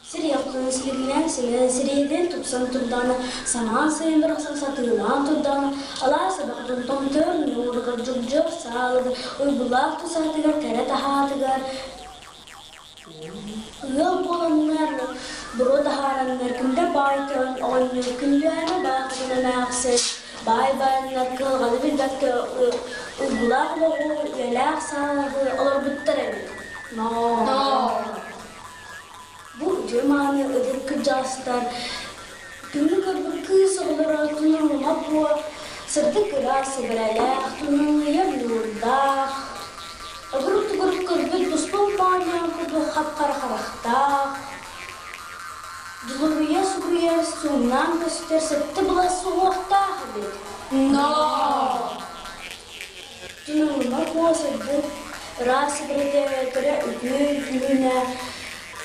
Siriyaptığın silgilen siriyeden tutsan tuldana, saman sayındırsan satılan tuldana, alay sabahın tomtör nurga cücük sağladı, uybulak tusatıgar, kere tahatıgar. Yol bolanlar, buru daharanlar, kümde baytın, oynuyor, kündüğüne bakımına naksız, bay bayanlar kılgalı bir dakika, uybulak boğu, yelak sağladı, olur bütterelim. No. Bu cemani ödür kıcastar. Günlük ödür kız olarak tunurma bu. Sırdı kırası birelek tunurmaya yurda. Grup kırgı duspun banya kudu hapkar karakta. Duluruya sukuya sundan göster sırtı bula soğukta habit. No. Tunurma bu sırdı. Rası birelek ödür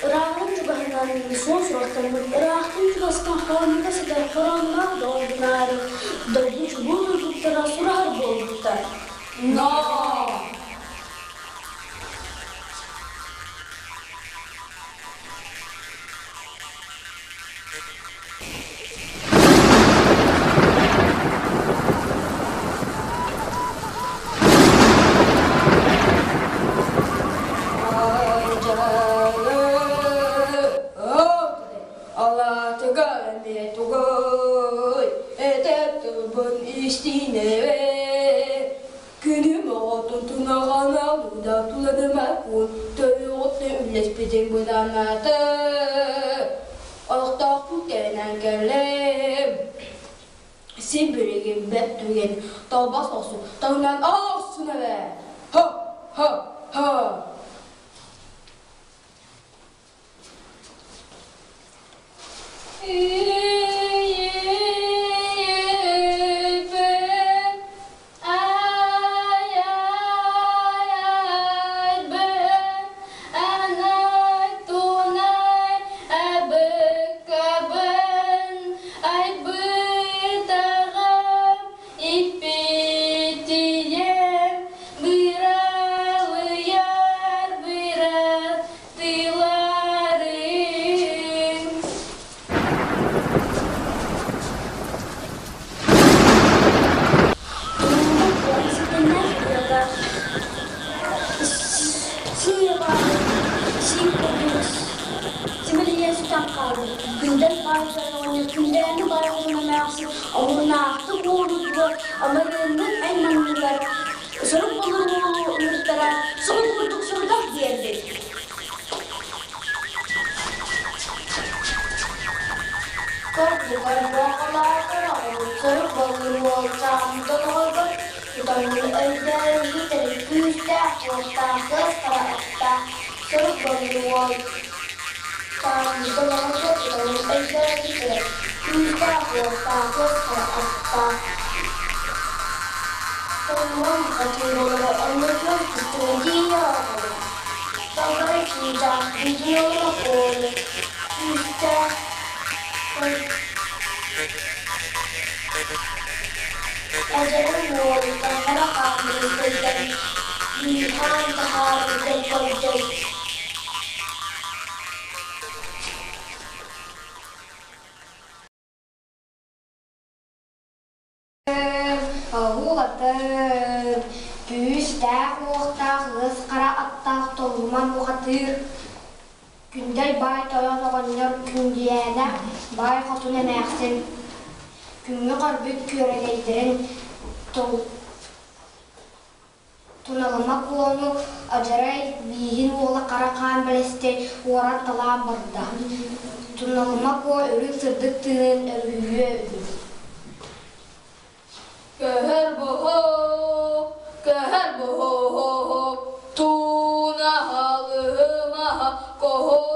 Rahun juga hendak son suratkan, rahun juga sekarang kita sedang corona dolar, dolar cubur untuk terasa bolta. No. Tobas olsun, tavından olsun eve. Ha, ha, ha. Gündel bay toyan oğanlar kündiyene bay hatun emeğsin. Günlü karbüt köreleydirin tunalamak onu acaray bihin oğla karakan beleste uğran talan barda. Tunalamak o ölü sırdık tığın ölüye ölü. Köher boho, tunahalığıma kohodo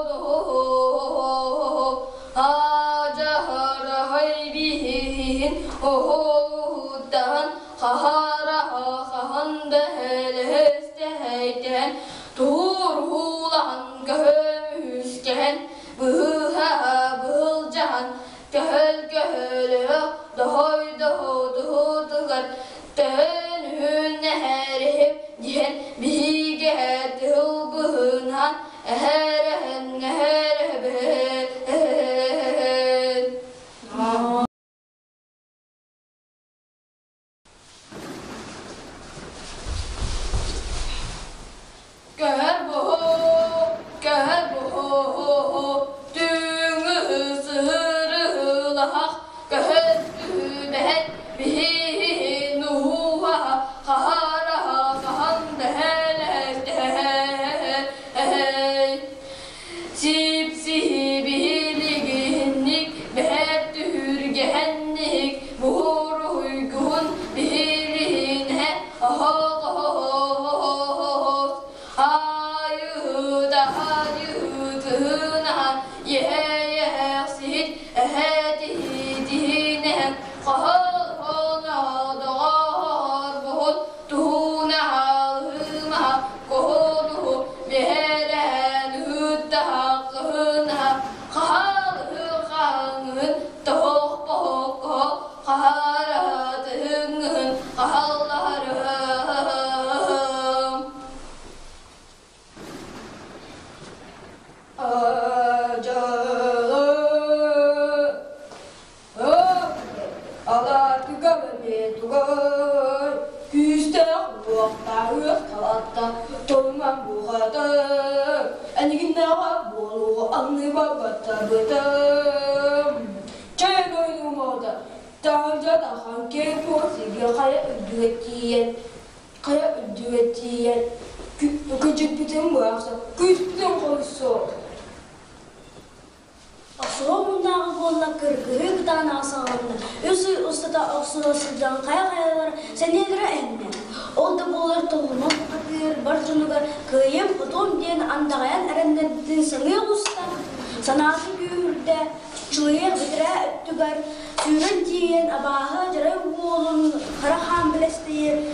acahara haybihin oğuldan kahara kahan dehelesteheyden turhulan göğüsken bıha bılcan göhel göhel dohoy dohodugar tönhün neherip dihen bige tılbıhınan eherehen eherebe hatta toyman buhada eniginde bolu anlı babata bıdım çay oyunu moda Tanca da hangi pozisyonda kaya ücretiyen küçük bütün varsa küçük koysa Asromunda bolla kırgırı gıdan asanında özü ustada asırasıdan kaya senelere emme oldu bolar tohuma bakır barcınıgar kıyım otom diyen andağayan erenlerden sanıyor usta sanatı güğürde çuğuya bidire öttügar sürün diyen abahı jara bolun karahan bilesteyi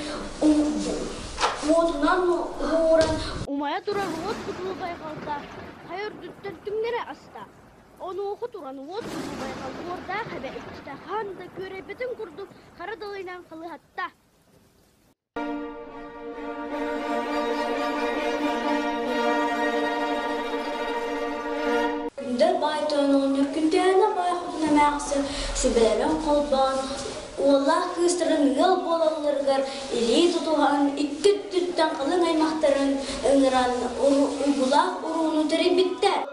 Modunan uğran umaya duran ot kutlu baykalda hayır düttürtümlere asta onu oku duran ot kutlu baykalda orada haber işte handa göre bütün kurdu kara dalıyla kılı hatta Gündür baytan oynuyor gündüğüne bayhuduna mağsı şübelerin kolban Allah kıstırın yıl bolalırgar eli tutuhan iki tütten kalın aymaktarın ıngıran uygula uruğunu teri bitter.